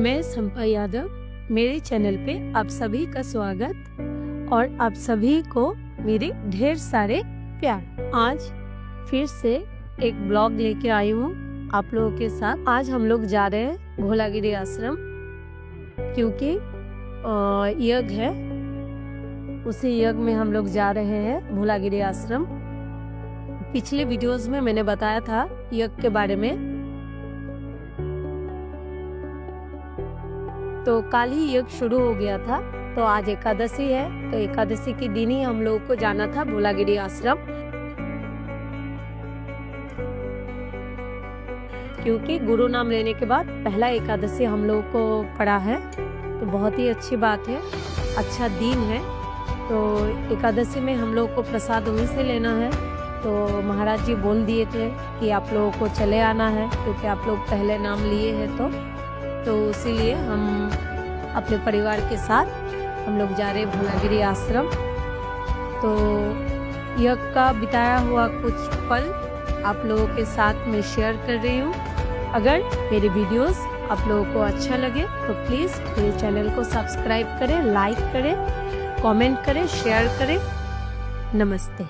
मैं संपा यादव, मेरे चैनल पे आप सभी का स्वागत और आप सभी को मेरे ढेर सारे प्यार। आज फिर से एक ब्लॉग लेके आई हूँ आप लोगों के साथ। आज हम लोग जा रहे हैं भोलागिरी आश्रम, क्योंकि यज्ञ है। उसी यज्ञ में हम लोग जा रहे हैं भोलागिरी आश्रम। पिछले वीडियोस में मैंने बताया था यज्ञ के बारे में। तो कल ही यज्ञ शुरू हो गया था, तो आज एकादशी है, तो एकादशी के दिन ही हम लोगों को जाना था भोलागिरी आश्रम, क्योंकि गुरु नाम लेने के बाद पहला एकादशी हम लोगों को पड़ा है। तो बहुत ही अच्छी बात है, अच्छा दिन है। तो एकादशी में हम लोगों को प्रसाद वहीं से लेना है। तो महाराज जी बोल दिए थे कि आप लोगों को चले आना है, क्योंकि आप लोग पहले नाम लिए हैं। तो इसीलिए हम अपने परिवार के साथ हम लोग जा रहे हैं भोलागिरी आश्रम। तो यज्ञ का बिताया हुआ कुछ पल आप लोगों के साथ मैं शेयर कर रही हूँ। अगर मेरे वीडियोस आप लोगों को अच्छा लगे तो प्लीज़ मेरे चैनल को सब्सक्राइब करें, लाइक करें, कमेंट करें, शेयर करें। नमस्ते।